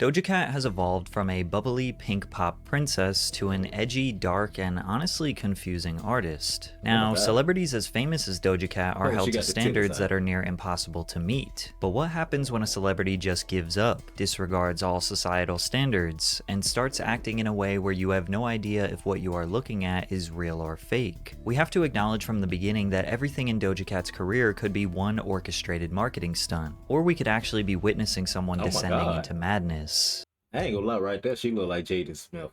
Doja Cat has evolved from a bubbly pink pop princess to an edgy, dark, and honestly confusing artist. Oh my Now, god. celebrities as famous as Doja Cat are Oh, she held to got the titties standards that out. are near impossible to meet. But what happens when a celebrity just gives up, disregards all societal standards, and starts acting in a way where you have no idea if what you are looking at is real or fake? We have to acknowledge from the beginning that everything in Doja Cat's career could be one orchestrated marketing stunt, or we could actually be witnessing someone Oh my descending god. into madness. I ain't gonna lie, right there, she look like Jaden Smith.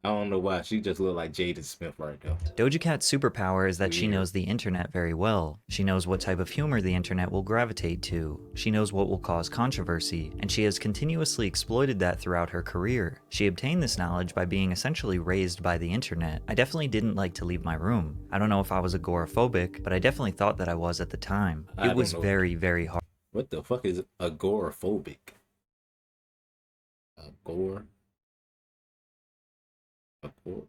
I don't know why, she just look like Jaden Smith right there. Doja Cat's superpower is that she Weird. knows the internet very well. She knows what type of humor the internet will gravitate to. She knows what will cause controversy, and she has continuously exploited that throughout her career. She obtained this knowledge by being essentially raised by the internet. I definitely didn't like to leave my room. I don't know if I was agoraphobic, but I definitely thought that I was at the time. I It don't was know. very, very hard. What the fuck is agoraphobic? Agor? Agor?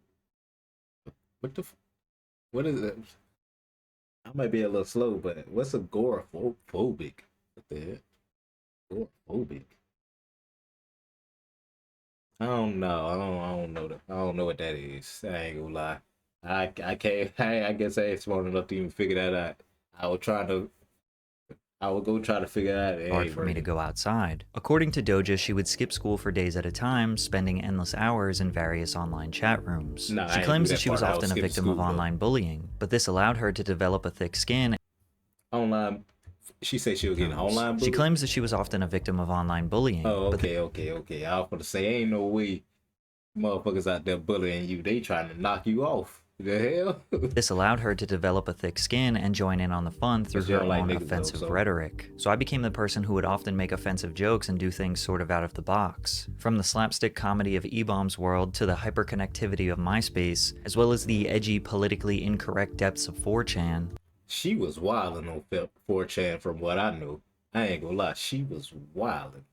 What the what is it? I might be a little slow, but what's agoraphobic? What the hell? Agoraphobic? I don't know. I don't know that. I don't know what that is. I ain't gonna lie. I can't. I guess I ain't smart enough to even figure that out. I will try to. I will go try to figure it out. It Hard ain't for me to working. go outside. According to Doja, she would skip school for days at a time, spending endless hours in various online chat rooms. Nah, She I ain't do claims that that she was part. I was often a skipping victim of school though. online bullying, but this allowed her to develop a thick skin. Online. She said she was getting online She bullied. claims that she was often a victim of online bullying, Oh, but okay. I was gonna say, ain't no way motherfuckers out there bullying you. They trying to knock you off. The hell? this allowed her to develop a thick skin and join in on the fun through Cause you her don't like own niggas though, offensive so rhetoric. So I became the person who would often make offensive jokes and do things sort of out of the box. From the slapstick comedy of E-Bomb's world to the hyperconnectivity of MySpace, as well as the edgy, politically incorrect depths of 4chan, she was wilding on 4chan from what I know. I ain't gonna lie, she was wilding.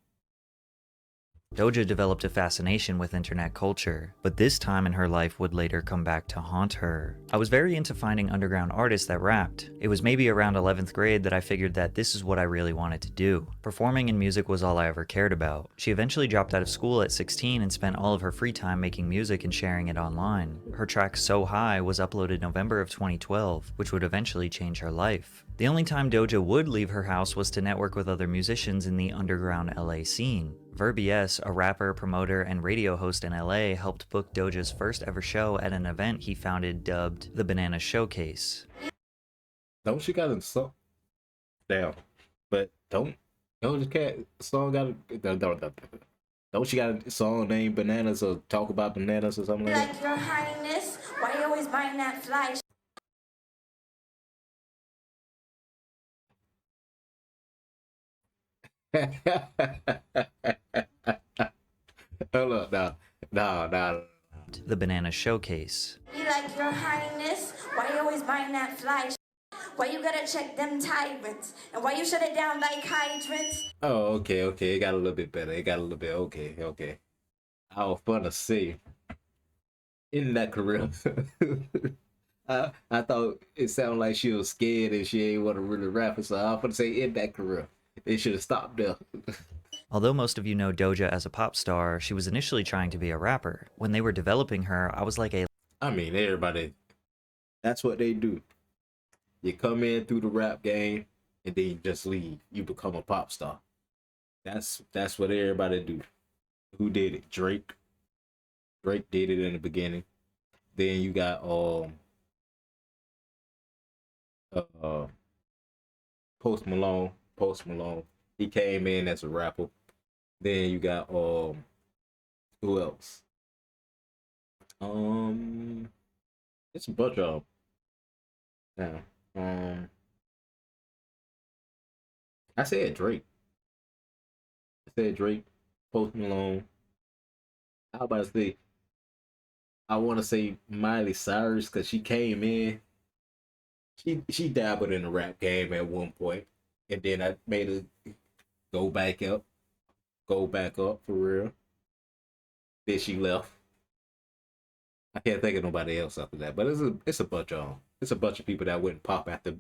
Doja developed a fascination with internet culture, but this time in her life would later come back to haunt her. I was very into finding underground artists that rapped. It was maybe around 11th grade that I figured that this is what I really wanted to do. Performing in music was all I ever cared about. She eventually dropped out of school at 16 and spent all of her free time making music and sharing it online. Her track So High was uploaded November of 2012, which would eventually change her life. The only time Doja would leave her house was to network with other musicians in the underground LA scene. Verbies, a rapper, promoter, and radio host in LA, helped book Doja's first ever show at an event he founded dubbed the Banana Showcase. Don't she got a song? Damn. But don't the cat song got a don't she got a song named Bananas or talk about bananas or something like Like your highness, why you always buying that fly? that? Hold up, nah. The Banana Showcase. Be like your highness, why you always buying that fly? Why you gotta check them tyrants? And why you shut it down like hydrants? Oh, okay. It got a little bit better. It got a little bit okay. I was gonna say in that career. I thought it sounded like she was scared and she ain't want to really rap it, so I was gonna say in that career. They should have stopped there. Although most of you know Doja as a pop star, she was initially trying to be a rapper. When they were developing her, I was like a I mean, everybody, that's what they do. You come in through the rap game and then you just leave. You become a pop star. That's what everybody do. Who did it? Drake. Drake did it in the beginning. Then you got uh Post Malone. Post Malone. He came in as a rapper. Then you got who else? It's a bunch of them. Yeah. I said Drake. I said Drake, Post Malone. How about to say? I want to say Miley Cyrus because she came in. She dabbled in the rap game at one point, and then I made her go back up, go back up for real. Then she left. I can't think of nobody else after that, but it's a bunch of people that wouldn't pop after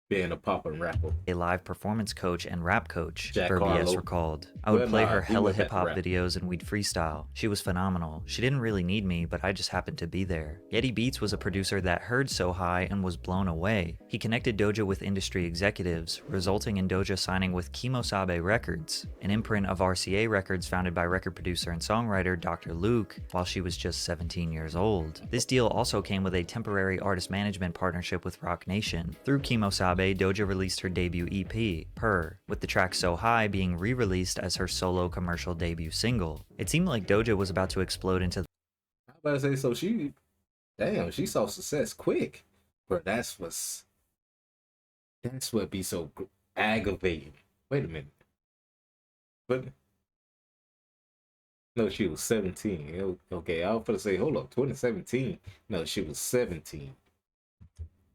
being a pop and rapper. a live performance coach and rap coach, Jack Verbies Harlow. recalled. I would play her He hella went back hip to hop rap. videos and we'd freestyle. She was phenomenal. She didn't really need me, but I just happened to be there. Yeti Beats was a producer that heard So High and was blown away. He connected Doja with industry executives, resulting in Doja signing with Kimosabe Records, an imprint of RCA Records founded by record producer and songwriter Dr. Luke while she was just 17 years old. This deal also came with a temporary artist management partnership with Roc Nation. Through Kimosabe, Doja released her debut EP, Her, with the track So High being re-released as her solo commercial debut single. It seemed like Doja was about to explode into I was about to say, so she saw success quick, but that's what be so aggravating. Wait a minute, but no, she was 17. Okay, I was gonna say, hold up, 2017. No, she was 17.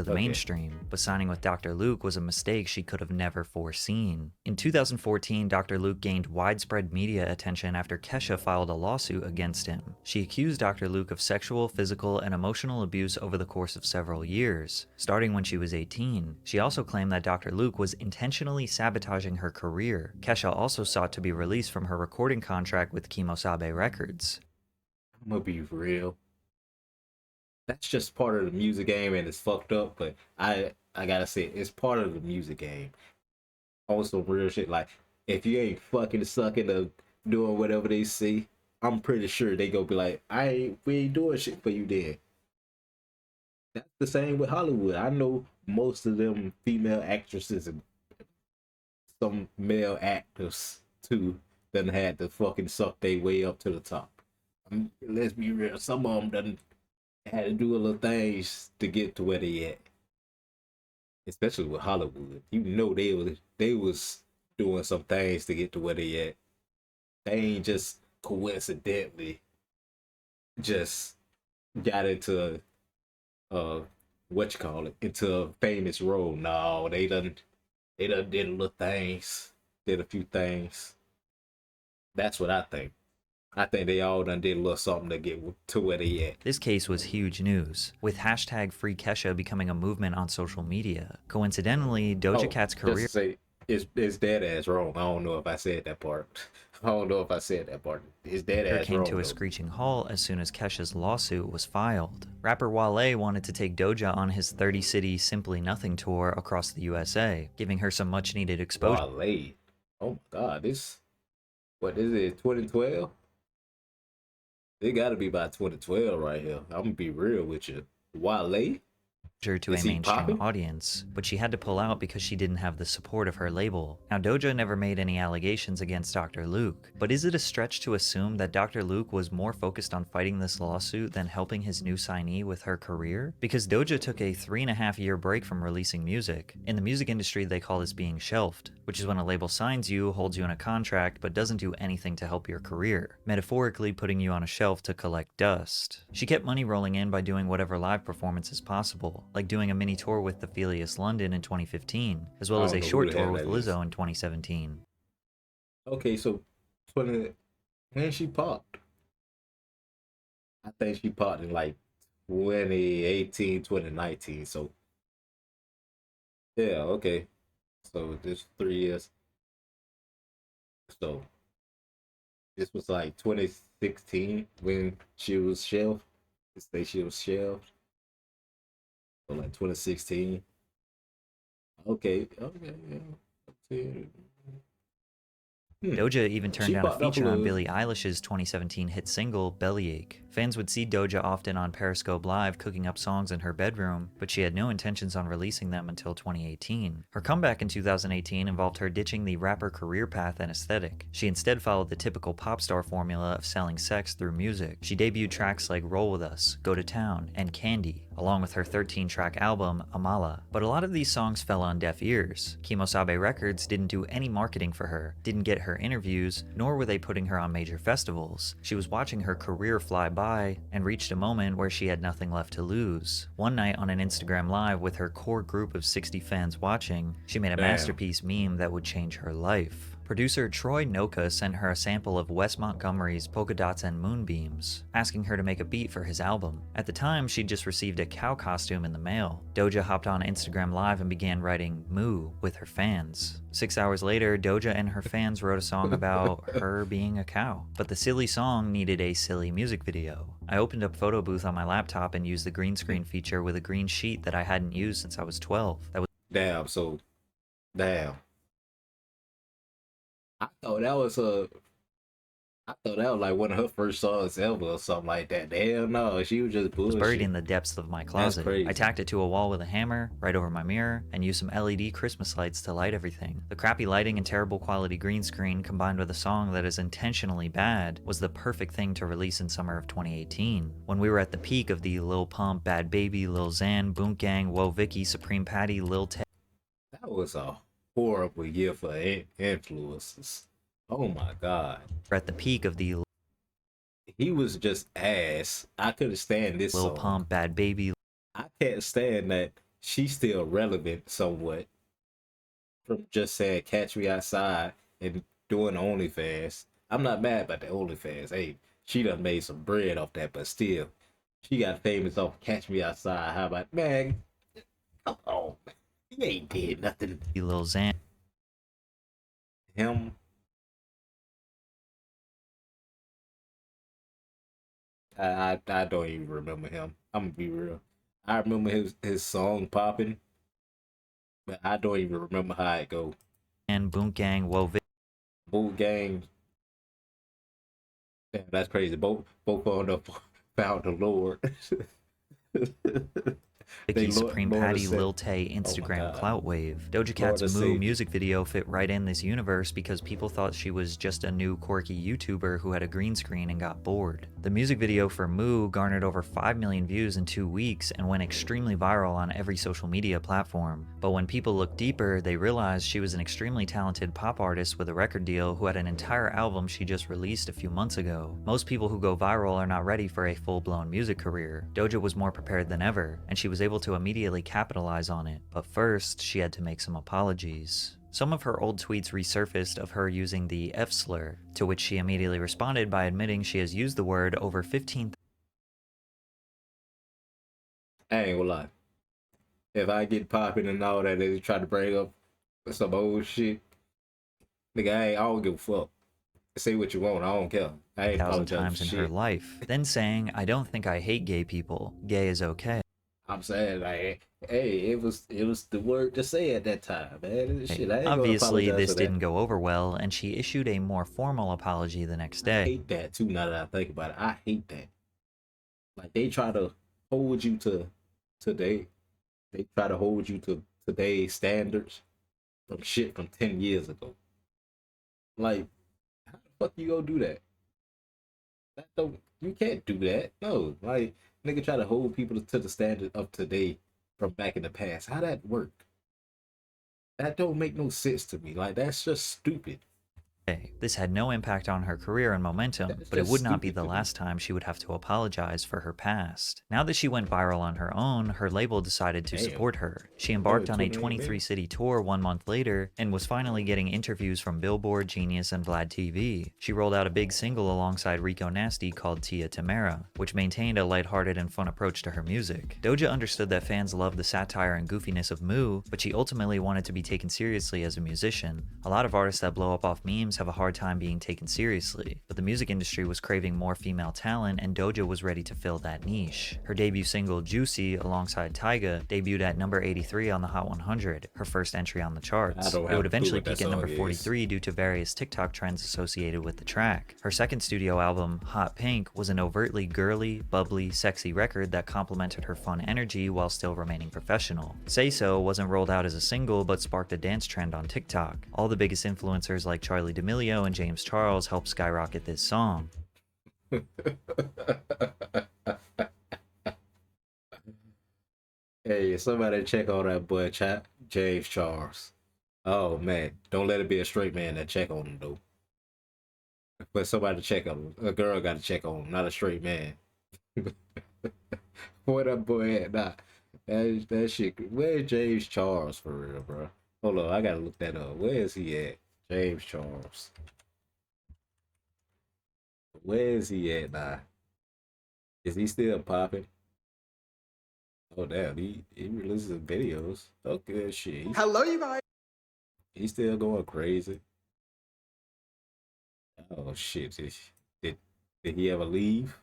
the mainstream, but signing with Dr. Luke was a mistake she could have never foreseen. In 2014, Dr. Luke gained widespread media attention after Kesha filed a lawsuit against him. She accused Dr. Luke of sexual, physical, and emotional abuse over the course of several years, starting when she was 18. She also claimed that Dr. Luke was intentionally sabotaging her career. Kesha also sought to be released from her recording contract with Kimosabe Records. I'm gonna be real. That's just part of the music game, and it's fucked up. But I gotta say, it's part of the music game. Also, real shit. Like, if you ain't fucking sucking or doing whatever they say, I'm pretty sure they gonna be like, we ain't doing shit for you then. That's the same with Hollywood. I know most of them female actresses and some male actors too done had to fucking suck their way up to the top. Let's be real. Some of them done had to do a little things to get to where they at. Especially with Hollywood, you know they was doing some things to get to where they at. They ain't just coincidentally just got into what you call it, into a famous role. No, they done did a little things, did a few things. That's what I think. I think they all done did a little something to get to where they at. This case was huge news, with hashtag Free Kesha becoming a movement on social media. Coincidentally, Doja Cat's Just career to say, it's dead ass wrong. I don't know if I said that part. I don't know if I said that part. It's dead ass came wrong. to a screeching halt as soon as Kesha's lawsuit was filed. Rapper Wale wanted to take Doja on his 30-city Simply Nothing tour across the USA, giving her some much-needed exposure. Wale. Oh my god, what is it, 2012? It gotta be by 2012 right here. I'm gonna be real with you. Wale? To a mainstream audience, but she had to pull out because she didn't have the support of her label. Now, Doja never made any allegations against Dr. Luke, but is it a stretch to assume that Dr. Luke was more focused on fighting this lawsuit than helping his new signee with her career? Because Doja took a 3.5-year break from releasing music. In the music industry, they call this being shelved, which is when a label signs you, holds you in a contract, but doesn't do anything to help your career, metaphorically putting you on a shelf to collect dust. She kept money rolling in by doing whatever live performances possible, like doing a mini tour with the Philius London in 2015, as well as a short tour with Lizzo in 2017. Okay, so when she popped, I think she popped in like 2018, 2019. So yeah, okay. So this 3 years. So this was like 2016 when she was shelved. They say she was shelved. So like 2016. Okay, yeah. Doja even turned down a feature on Billie Eilish's 2017 hit single, Bellyache. Fans would see Doja often on Periscope Live cooking up songs in her bedroom, but she had no intentions on releasing them until 2018. Her comeback in 2018 involved her ditching the rapper career path and aesthetic. She instead followed the typical pop star formula of selling sex through music. She debuted tracks like Roll With Us, Go to Town, and Candy, along with her 13-track album, Amala. But a lot of these songs fell on deaf ears. Kimosabe Records didn't do any marketing for her, didn't get her interviews, nor were they putting her on major festivals. She was watching her career fly by and reached a moment where she had nothing left to lose. One night on an Instagram Live with her core group of 60 fans watching, she made a masterpiece meme that would change her life. Producer Troy Noka sent her a sample of Wes Montgomery's Polka Dots and Moonbeams, asking her to make a beat for his album. At the time, she'd just received a cow costume in the mail. Doja hopped on Instagram Live and began writing "Moo" with her fans. 6 hours later, Doja and her fans wrote a song about her being a cow. But the silly song needed a silly music video. I opened up Photo Booth on my laptop and used the green screen feature with a green sheet that I hadn't used since I was 12. That was Damn. So, damn. I thought that was like one of her first songs ever or something like that. Hell no, she was just bullshit. buried in the depths of my closet. crazy. I tacked it to a wall with a hammer, right over my mirror, and used some LED Christmas lights to light everything. The crappy lighting and terrible quality green screen combined with a song that is intentionally bad was the perfect thing to release in summer of 2018. When we were at the peak of the Lil Pump, Bad Baby, Lil Xan, Boonk Gang, Woah Vicky, Supreme Patty, Lil Tay. That was a horrible year for influencers. Oh my god. We're at the peak of the He was just ass. I couldn't stand this Lil song. Pump, Bad Baby. I can't stand that she's still relevant somewhat from just saying "Catch Me Outside" and doing OnlyFans. I'm not mad about the OnlyFans. Hey, she done made some bread off that, but still, she got famous off "Catch Me Outside." How about, man? Come on, he ain't did nothing. Lil Xan. Him. I don't even remember him. I'm gonna be real. I remember his song popping, but I don't even remember how it go. And Boonk Gang, Woah Vicky. Bull Gang. Damn, that's crazy. Both on the found the Lord. Vicky, Supreme Lord Patty, said- Lil Tay, Oh my Instagram God. clout wave. Doja Lord Cat's has Moo saved music video fit right in this universe because people thought she was just a new quirky YouTuber who had a green screen and got bored. The music video for Moo garnered over 5 million views in 2 weeks and went extremely viral on every social media platform. But when people looked deeper, they realized she was an extremely talented pop artist with a record deal who had an entire album she just released a few months ago. Most people who go viral are not ready for a full-blown music career. Doja was more prepared than ever, and she was able to immediately capitalize on it. But first, she had to make some apologies. Some of her old tweets resurfaced of her using the F slur, to which she immediately responded by admitting she has used the word over 15. I ain't gonna lie. If I get popping and all that, they try to bring up some old shit. Nigga, I don't give a fuck. Say what you want, I don't care. I ain't 1,000 apologizing times for in shit. her life, then saying, "I don't think I hate gay people. Gay is okay." I'm saying, like, hey, it was the word to say at that time, man. Shit, I ain't gonna Obviously, apologize this for that. didn't go over well, and she issued a more formal apology the next I day. hate that too. Now that I think about it, I hate that. Like they try to hold you to today. They try to hold you to today's standards from shit from 10 years ago. Like, how the fuck you gonna do that? You can't do that. No, like nigga try to hold people to the standard of today from back in the past. How that work? That don't make no sense to me. Like that's just stupid. This had no impact on her career and momentum, That's but it just would not be stupid the to me. last time she would have to apologize for her past. Now that she went viral on her own, her label decided to Damn. support her. She embarked on a 28 23-city tour 1 month later and was finally getting interviews from Billboard, Genius, and Vlad TV. She rolled out a big single alongside Rico Nasty called Tia Tamara, which maintained a lighthearted and fun approach to her music. Doja understood that fans loved the satire and goofiness of Moo, but she ultimately wanted to be taken seriously as a musician. A lot of artists that blow up off memes have a hard time being taken seriously, but the music industry was craving more female talent and Doja was ready to fill that niche. Her debut single Juicy alongside Tyga debuted at number 83 on the Hot 100, her first entry on the charts. It would eventually peak at number 43 due to various TikTok trends associated with the track. Her second studio album, Hot Pink, was an overtly girly, bubbly, sexy record that complemented her fun energy while still remaining professional. Say So wasn't rolled out as a single but sparked a dance trend on TikTok. All the biggest influencers like Charli D'Amelio and James Charles helped skyrocket this song. Hey, somebody check on that boy, James Charles. Oh man, don't let it be a straight man that check on him though. But somebody check on him. A girl got to check on him, not a straight man. Where that boy at? Nah, that shit. Where's James Charles for real, bro? Hold on, I gotta look that up. Where is he at? James Charles. Where is he at now? Is he still popping? Oh damn, he releases videos. Okay, shit. Hello, you guys. He's still going crazy. Oh shit. Did, did he ever leave?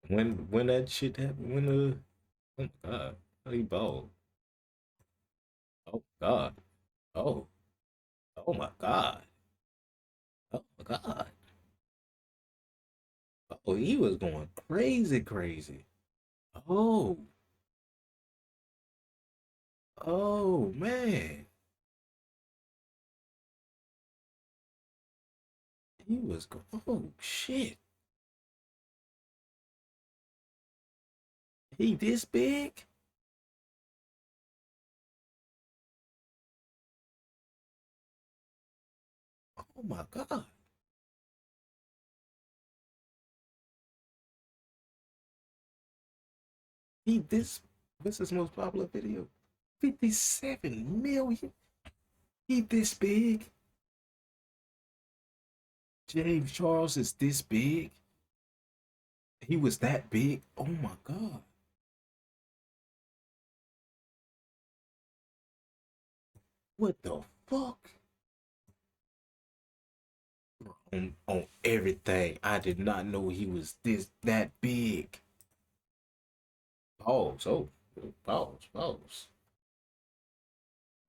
When that shit happened? Oh my god. He bald. Oh god. Oh. Oh my god. Oh my god. Oh, he was going crazy, crazy. Oh. Oh man. He was going. Oh shit. He this big? Oh my god. This is his most popular video. 57 million. He this big. James Charles is this big. He was that big. Oh my god. What the fuck? On everything. I did not know he was that big. Pause. Oh, pause.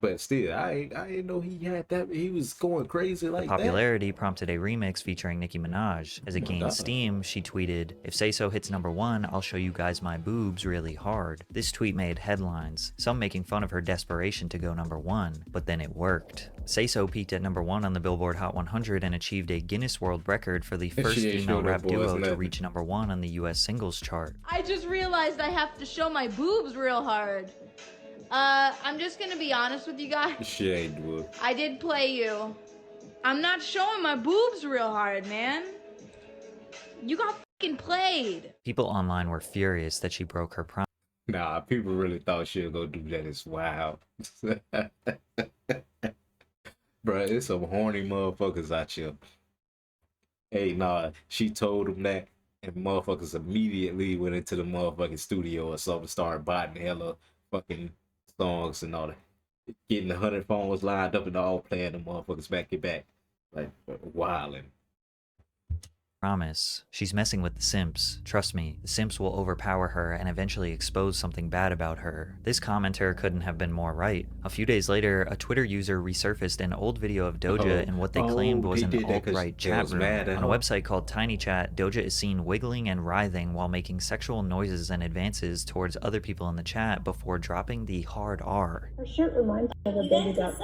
But still, I didn't know he had that. He was going crazy like that. Popularity prompted a remix featuring Nicki Minaj. As it gained steam, she tweeted, "If Say So hits #1, I'll show you guys my boobs really hard." This tweet made headlines, some making fun of her desperation to go #1, but then it worked. Say So peaked at #1 on the Billboard Hot 100 and achieved a Guinness World Record for the first female rap duo to reach #1 on the US singles chart. I just realized I have to show my boobs real hard. I'm just gonna be honest with you guys. Shit, dude. I did play you. I'm not showing my boobs real hard, man. You got fucking played. People online were furious that she broke her promise. Nah, people really thought she was gonna do that. It's wild. Bruh, it's some horny motherfuckers out here. Hey, nah, she told them that, and motherfuckers immediately went into the motherfucking studio or something, started botting hella fucking songs and all that. Getting 100 phones lined up and all playing the motherfuckers back to back. Like, wilding. She's messing with the simps. Trust me, the simps will overpower her and eventually expose something bad about her. This commenter couldn't have been more right. A few days later, a Twitter user resurfaced an old video of Doja in what they claimed was an alt-right chat room. On a website called Tiny Chat, Doja is seen wiggling and writhing while making sexual noises and advances towards other people in the chat before dropping the hard R. Her shirt reminds me of a baby duck.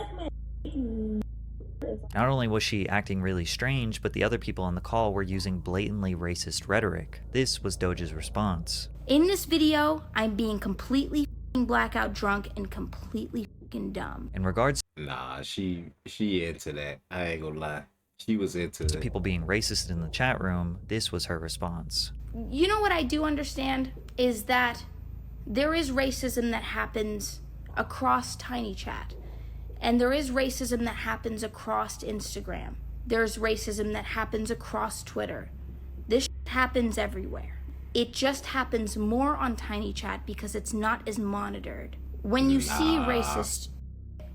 Not only was she acting really strange, but the other people on the call were using blatantly racist rhetoric. This was Doja's response. In this video, I'm being completely blackout drunk and completely dumb. In regards Nah, she into that. I ain't gonna lie. She was into to people being racist in the chat room, this was her response. You know what I do understand is that there is racism that happens across Tiny Chat. And there is racism that happens across Instagram. There's racism that happens across Twitter. This happens everywhere. It just happens more on Tiny Chat because it's not as monitored. When you see racist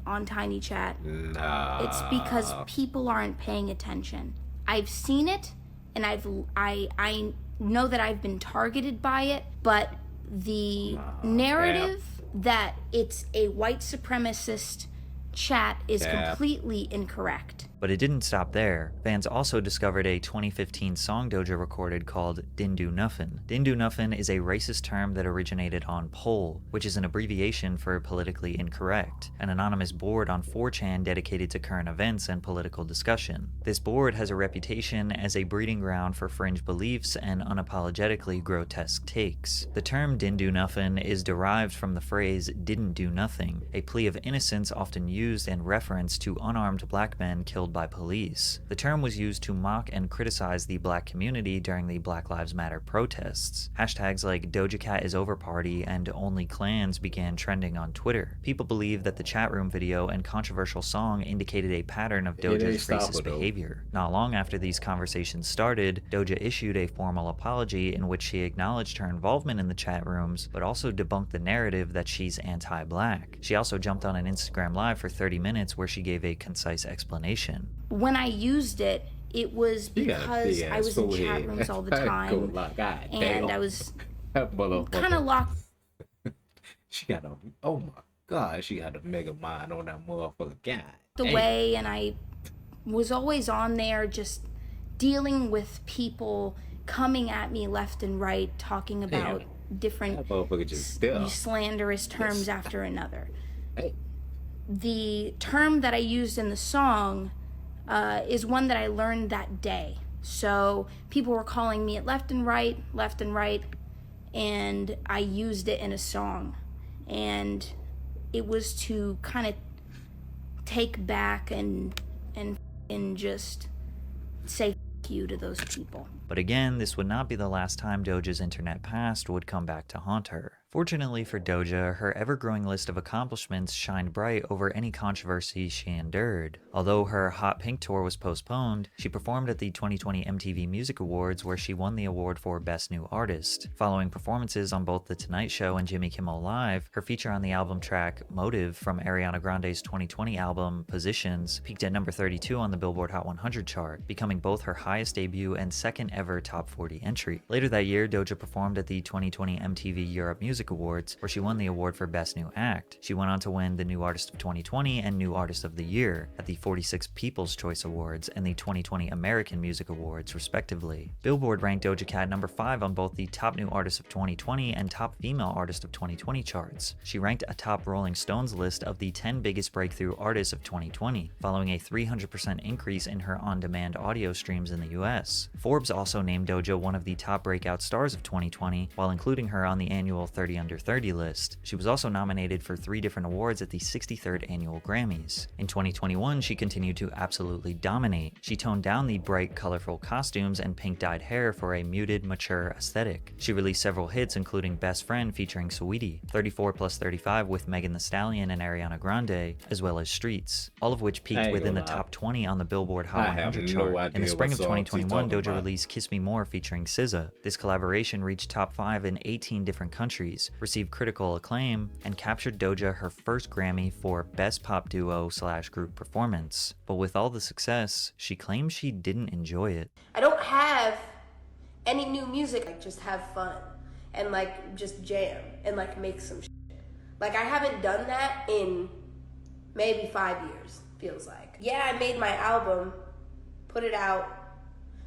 on Tiny Chat, it's because people aren't paying attention. I've seen it, and I know that I've been targeted by it, but the narrative that it's a white supremacist chat is completely incorrect. But it didn't stop there. Fans also discovered a 2015 song Doja recorded called Din Do Nuffin. Din Do Nuffin is a racist term that originated on POL, which is an abbreviation for politically incorrect, an anonymous board on 4chan dedicated to current events and political discussion. This board has a reputation as a breeding ground for fringe beliefs and unapologetically grotesque takes. The term Din Do Nuffin is derived from the phrase didn't do nothing, a plea of innocence often used in reference to unarmed black men killed killed by police. The term was used to mock and criticize the black community during the Black Lives Matter protests. Hashtags like Doja Cat is over party and only clans began trending on Twitter. People believe that the chat room video and controversial song indicated a pattern of Doja's racist behavior. Not long after these conversations started, Doja issued a formal apology in which she acknowledged her involvement in the chat rooms, but also debunked the narrative that she's anti-black. She also jumped on an Instagram Live for 30 minutes where she gave a concise explanation. When I used it, it was because I was in chat rooms all the time, and I was kind of locked. She got a, oh my God, she got a mega mind on that motherfucker. God away, and I was always on there just dealing with people coming at me left and right, talking about different slanderous terms after another. The term that I used in the song is one that I learned that day. So people were calling me it left and right, and I used it in a song. And it was to kind of take back and just say f you to those people. But again, this would not be the last time Doja's internet past would come back to haunt her. Fortunately for Doja, her ever-growing list of accomplishments shined bright over any controversy she endured. Although her Hot Pink tour was postponed, she performed at the 2020 MTV Music Awards where she won the award for Best New Artist. Following performances on both The Tonight Show and Jimmy Kimmel Live, her feature on the album track Motive from Ariana Grande's 2020 album Positions peaked at number 32 on the Billboard Hot 100 chart, becoming both her highest debut and second ever top 40 entry. Later that year, Doja performed at the 2020 MTV Europe Music Awards, where she won the award for Best New Act. She went on to win the New Artist of 2020 and New Artist of the Year at the 46 People's Choice Awards and the 2020 American Music Awards, respectively. Billboard ranked Doja Cat number 5 on both the Top New Artist of 2020 and Top Female Artist of 2020 charts. She ranked atop Rolling Stone's list of the 10 biggest breakthrough artists of 2020, following a 300% increase in her on-demand audio streams in the US. Forbes also named Doja one of the top breakout stars of 2020, while including her on the annual 30 Under 30 list. She was also nominated for 3 different awards at the 63rd Annual Grammys. In 2021, she continued to absolutely dominate. She toned down the bright, colorful costumes and pink-dyed hair for a muted, mature aesthetic. She released several hits including Best Friend featuring Saweetie, 34+35 with Megan Thee Stallion and Ariana Grande, as well as Streets, all of which peaked within the top 20 on the Billboard Hot 100 chart. In the spring of 2021, Doja released Kiss Me More featuring SZA. This collaboration reached top 5 in 18 different countries, received critical acclaim, and captured Doja her first Grammy for Best Pop Duo/Group Performance. But with all the success, she claims she didn't enjoy it. I don't have any new music, like just have fun and like just jam and like make some shit. Like I haven't done that in maybe 5 years, feels like. Yeah, I made my album, put it out,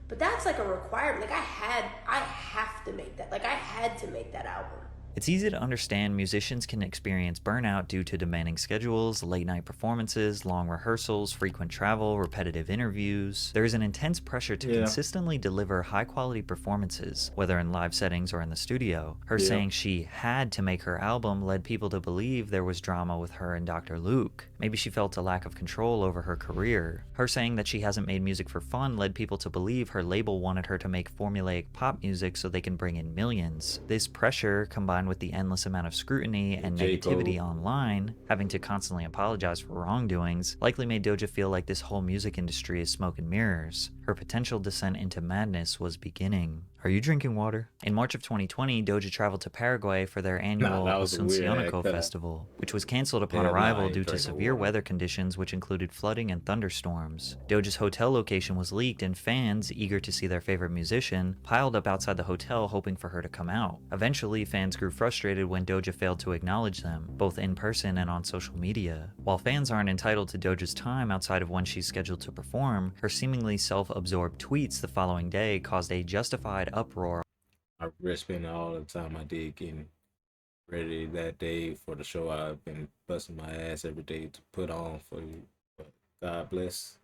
but that's like a requirement. Like I have to make that. Like I had to make that album. It's easy to understand musicians can experience burnout due to demanding schedules, late-night performances, long rehearsals, frequent travel, repetitive interviews. There is an intense pressure to consistently deliver high-quality performances, whether in live settings or in the studio. Her saying she had to make her album led people to believe there was drama with her and Dr. Luke. Maybe she felt a lack of control over her career. Her saying that she hasn't made music for fun led people to believe her label wanted her to make formulaic pop music so they can bring in millions. This pressure, combined with the endless amount of scrutiny and negativity online, having to constantly apologize for wrongdoings, likely made Doja feel like this whole music industry is smoke and mirrors. Her potential descent into madness was beginning. Are you drinking water? In March of 2020, Doja traveled to Paraguay for their annual Asunciónico festival, which was canceled upon arrival due to severe weather conditions which included flooding and thunderstorms. Doja's hotel location was leaked and fans, eager to see their favorite musician, piled up outside the hotel hoping for her to come out. Eventually, fans grew frustrated when Doja failed to acknowledge them, both in person and on social media. While fans aren't entitled to Doja's time outside of when she's scheduled to perform, her seemingly self-absorbed tweets the following day caused a justified uproar. I regret spending all the time I did getting ready that day for the show. I've been busting my ass every day to put on for you. But God bless.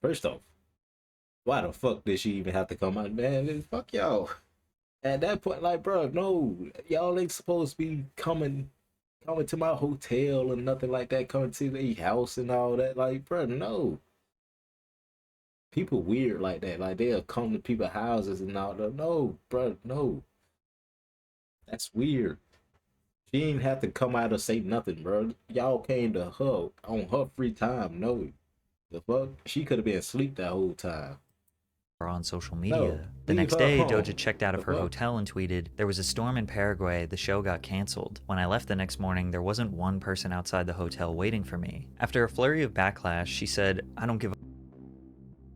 First off, why the fuck did she even have to come out? Man, fuck y'all. At that point, like, bro, no, y'all ain't supposed to be coming to my hotel and nothing like that, coming to the house and all that. Like, bro, no. People weird like that. Like, they'll come to people's houses and all that. No, bro, no. That's weird. She ain't have to come out or say nothing, bro. Y'all came to her on her free time. No. The fuck? She could have been asleep that whole time. on social No, media. The leave next her day, home. Doja checked out of The her fuck? hotel and tweeted, "There was a storm in Paraguay, the show got cancelled. When I left the next morning, there wasn't one person outside the hotel waiting for me." After a flurry of backlash, she said, "I don't give a,"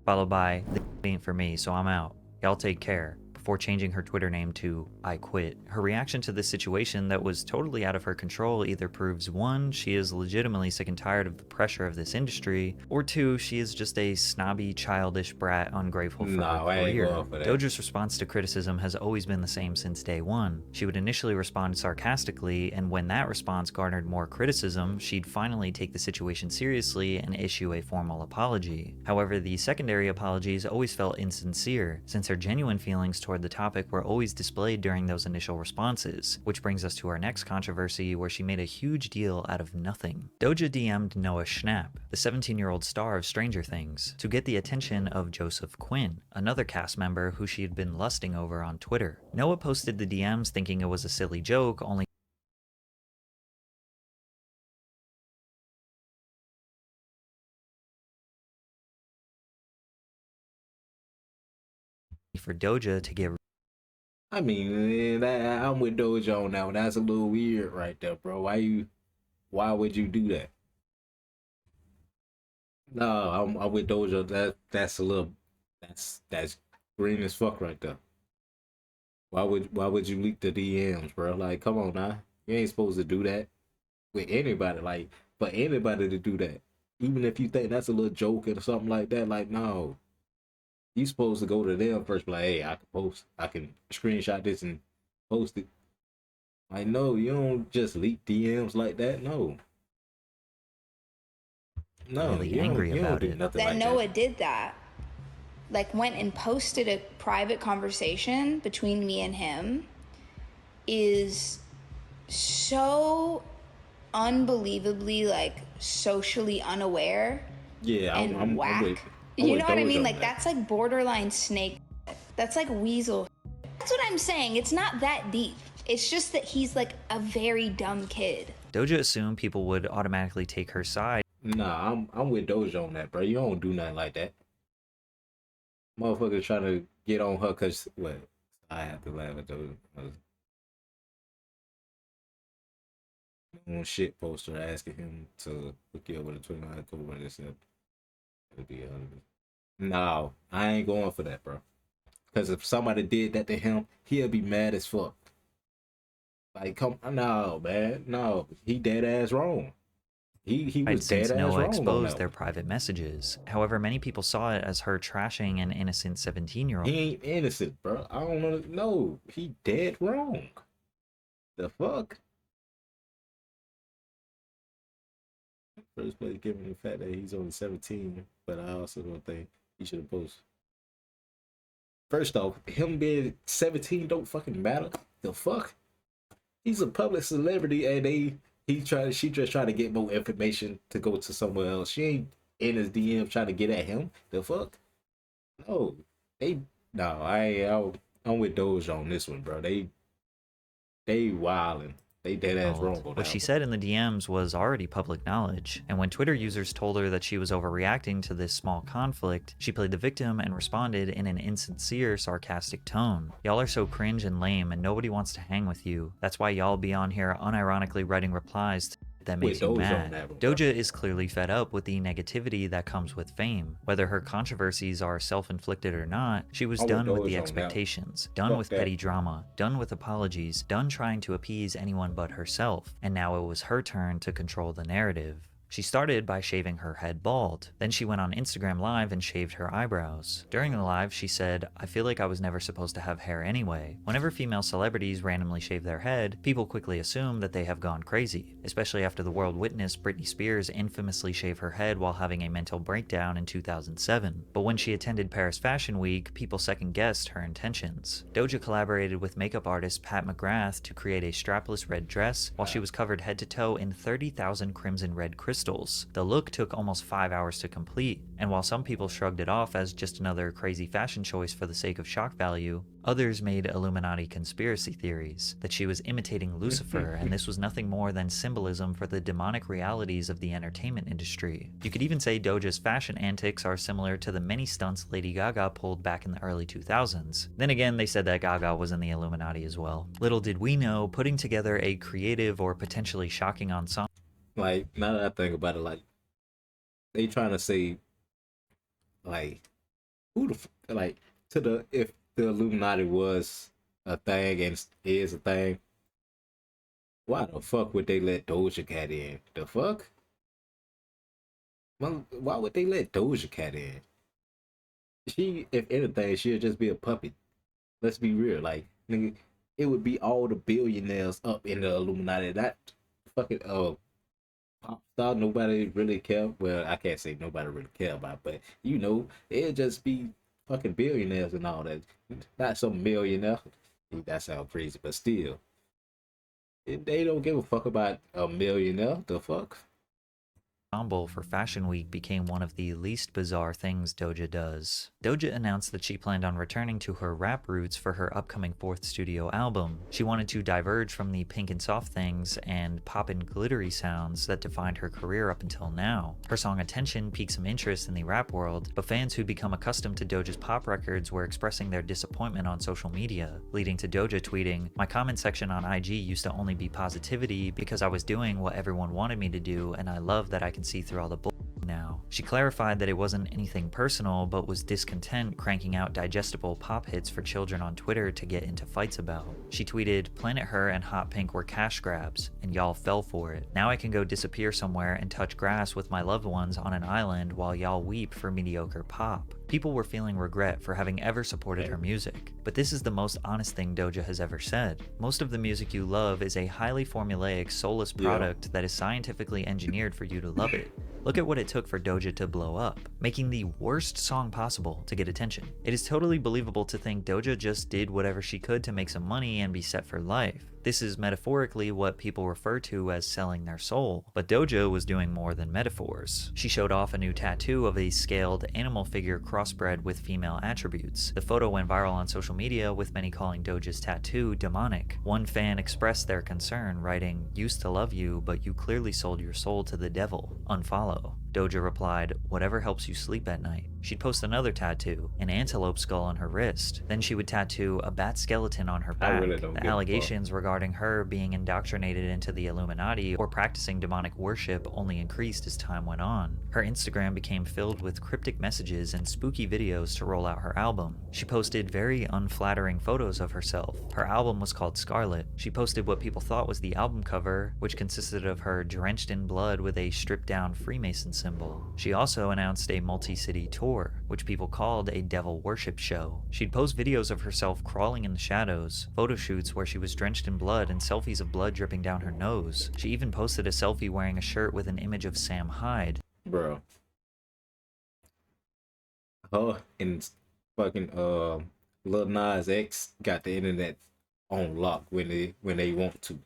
followed by, "This ain't for me, so I'm out. Y'all take care," before changing her Twitter name to "I quit." Her reaction to this situation that was totally out of her control either proves 1, she is legitimately sick and tired of the pressure of this industry, or 2, she is just a snobby, childish brat ungrateful for No, her I ain't career. going for that. Doja's response to criticism has always been the same since day one. She would initially respond sarcastically, and when that response garnered more criticism, she'd finally take the situation seriously and issue a formal apology. However, the secondary apologies always felt insincere, since her genuine feelings toward the topic were always displayed during those initial responses, which brings us to our next controversy where she made a huge deal out of nothing. Doja DM'd Noah Schnapp, the 17-year-old star of Stranger Things, to get the attention of Joseph Quinn, another cast member who she had been lusting over on Twitter. Noah posted the DMs thinking it was a silly joke, only for Doja to get I mean, I'm with Doja on that one. That's a little weird right there, bro. Why would you do that? No, I'm with Doja. That's a little, that's green as fuck right there. Why would you leak the DMs, bro? Like, come on now. You ain't supposed to do that with anybody. Like, for anybody to do that, even if you think that's a little joke or something like that. Like, no, you supposed to go to them first. Be like, hey, I can screenshot this and post it. Like, no, you don't just leak DMs like that. No, really you angry don't about do it. nothing That like Noah that. did that, like went and posted a private conversation between me and him, is so unbelievably like socially unaware Yeah, and I'm with whack. I'm You with know what I Doja mean? on Like that. that's like borderline snake. That's like weasel. That's what I'm saying. It's not that deep. It's just that he's like a very dumb kid. Doja assumed people would automatically take her side. Nah, I'm with Doja on that, bro. You don't do nothing like that. Motherfuckers trying to get on her because what? I have to laugh at Doja. On shit poster asking him to hook you up with a 29 cool when they said it'll be No, I ain't going for that, bro. Because if somebody did that to him, he'll be mad as fuck. Like, come, no, man, no, he dead ass wrong. He was dead Since ass Noah wrong on exposed that their one. private messages. However, many people saw it as her trashing an innocent 17-year-old. He ain't innocent, bro. I don't know. No, he dead wrong. The fuck? First place, given the fact that he's only 17, but I also don't think he should have posted. First off, him being 17 don't fucking matter. The fuck? He's a public celebrity, and she just trying to get more information to go to somewhere else. She ain't in his DM trying to get at him. The fuck? No, they no. I'm with Doja on this one, bro. They wildin'. They dead ass wrong on What that she one. said in the DMs was already public knowledge, and when Twitter users told her that she was overreacting to this small conflict, she played the victim and responded in an insincere, sarcastic tone. "Y'all are so cringe and lame, and nobody wants to hang with you. That's why y'all be on here unironically writing replies that makes you Doja on mad." that one, bro. Doja is clearly fed up with the negativity that comes with fame. Whether her controversies are self-inflicted or not, she was I'm with done with Doja the on that. expectations, done Fuck with that. petty drama, done with apologies, done trying to appease anyone but herself, and now it was her turn to control the narrative. She started by shaving her head bald. Then she went on Instagram Live and shaved her eyebrows. During the live, she said, "I feel like I was never supposed to have hair anyway. Whenever female celebrities randomly shave their head, people quickly assume that they have gone crazy, especially after the world witnessed Britney Spears infamously shave her head while having a mental breakdown in 2007. But when she attended Paris Fashion Week, people second-guessed her intentions. Doja collaborated with makeup artist Pat McGrath to create a strapless red dress while she was covered head to toe in 30,000 crimson red crystals. The look took almost 5 hours to complete, and while some people shrugged it off as just another crazy fashion choice for the sake of shock value, others made Illuminati conspiracy theories that she was imitating Lucifer and this was nothing more than symbolism for the demonic realities of the entertainment industry. You could even say Doja's fashion antics are similar to the many stunts Lady Gaga pulled back in the early 2000s. Then again, they said that Gaga was in the Illuminati as well. Little did we know, putting together a creative or potentially shocking ensemble. Like, now that I think about it, like, they trying to say, like, like, if the Illuminati was a thing and is a thing, why the fuck would they let Doja Cat in? The fuck? Well, why would they let Doja Cat in? She, if anything, she'll just be a puppet. Let's be real. Like, nigga, it would be all the billionaires up in the Illuminati. That fucking pop star nobody really care. Well, I can't say nobody really care about, but you know, it'd just be fucking billionaires and all that. Not some millionaire. That sounds crazy, but still, they don't give a fuck about a millionaire. The fuck? For Fashion Week became one of the least bizarre things Doja does. Doja announced that she planned on returning to her rap roots for her upcoming 4th studio album. She wanted to diverge from the pink and soft things and pop and glittery sounds that defined her career up until now. Her song Attention piqued some interest in the rap world, but fans who'd become accustomed to Doja's pop records were expressing their disappointment on social media, leading to Doja tweeting, "My comment section on IG used to only be positivity because I was doing what everyone wanted me to do, and I love that I can see through all the bull now." She clarified that it wasn't anything personal, but was discontent cranking out digestible pop hits for children on Twitter to get into fights about. She tweeted, "Planet Her and Hot Pink were cash grabs, and y'all fell for it. Now I can go disappear somewhere and touch grass with my loved ones on an island while y'all weep for mediocre pop." People were feeling regret for having ever supported her music, but this is the most honest thing Doja has ever said. Most of the music you love is a highly formulaic, soulless product that is scientifically engineered for you to love it. Look at what it took for Doja to blow up, making the worst song possible to get attention. It is totally believable to think Doja just did whatever she could to make some money and be set for life. This is metaphorically what people refer to as selling their soul, but Doja was doing more than metaphors. She showed off a new tattoo of a scaled animal figure crossbred with female attributes. The photo went viral on social media, with many calling Doja's tattoo demonic. One fan expressed their concern, writing, "Used to love you, but you clearly sold your soul to the devil. Unfollow." Doja replied, "Whatever helps you sleep at night." She'd post another tattoo, an antelope skull on her wrist. Then she would tattoo a bat skeleton on her back. The allegations regarding her being indoctrinated into the Illuminati or practicing demonic worship only increased as time went on. Her Instagram became filled with cryptic messages and spooky videos to roll out her album. She posted very unflattering photos of herself. Her album was called Scarlet. She posted what people thought was the album cover, which consisted of her drenched in blood with a stripped-down Freemason symbol. She also announced a multi-city tour, which people called a devil worship show. She'd post videos of herself crawling in the shadows, photo shoots where she was drenched in blood, and selfies of blood dripping down her nose. She even posted a selfie wearing a shirt with an image of Sam Hyde. Bro. Oh, and fucking Lil Nas X got the internet on lock when they want to.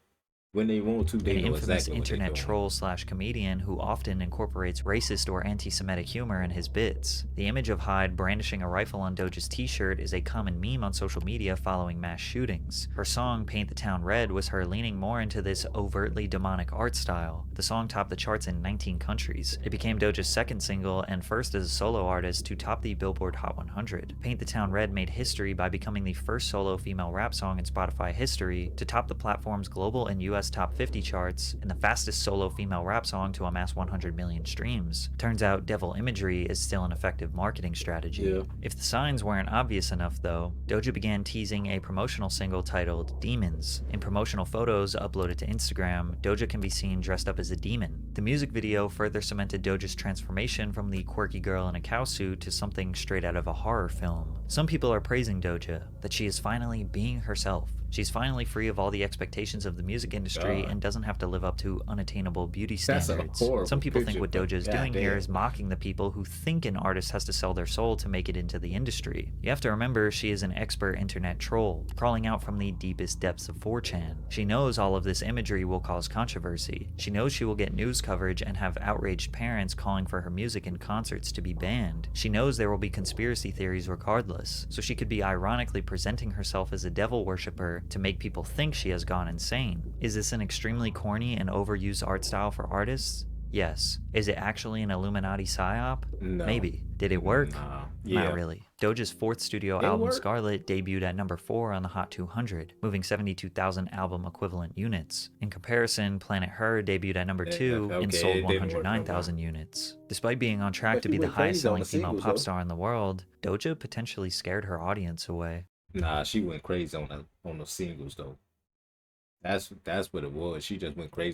When they want to, they An know infamous exactly what internet they're doing. troll/comedian who often incorporates racist or anti-Semitic humor in his bits. The image of Hyde brandishing a rifle on Doja's t-shirt is a common meme on social media following mass shootings. Her song Paint the Town Red was her leaning more into this overtly demonic art style. The song topped the charts in 19 countries. It became Doja's second single and first as a solo artist to top the Billboard Hot 100. Paint the Town Red made history by becoming the first solo female rap song in Spotify history to top the platform's global and US US top 50 charts, and the fastest solo female rap song to amass 100 million streams. Turns out devil imagery is still an effective marketing strategy. Yeah. If the signs weren't obvious enough though, Doja began teasing a promotional single titled Demons. In promotional photos uploaded to Instagram, Doja can be seen dressed up as a demon. The music video further cemented Doja's transformation from the quirky girl in a cowsuit to something straight out of a horror film. Some people are praising Doja, that she is finally being herself. She's finally free of all the expectations of the music industry and doesn't have to live up to unattainable beauty That's a standards. horrible Some people think picture, what but Doja is doing here goddamn. is mocking the people who think an artist has to sell their soul to make it into the industry. You have to remember she is an expert internet troll, crawling out from the deepest depths of 4chan. She knows all of this imagery will cause controversy. She knows she will get news coverage and have outraged parents calling for her music and concerts to be banned. She knows there will be conspiracy theories regardless, so she could be ironically presenting herself as a devil worshipper to make people think she has gone insane. Is this an extremely corny and overused art style for artists? Yes. Is it actually an Illuminati psyop? No. Maybe. Did it work? Nah. Yeah. Not really. Doja's fourth studio It album, worked. Scarlet, debuted at number 4 on the Hot 200, moving 72,000 album equivalent units. In comparison, Planet Her debuted at number 2 and okay, sold it didn't work no 109,000 units. Despite being on track But to she be the went crazy highest selling on the female singles, pop though. star in the world, Doja potentially scared her audience away. Nah, she went crazy on the singles though. That's what it was. She just went crazy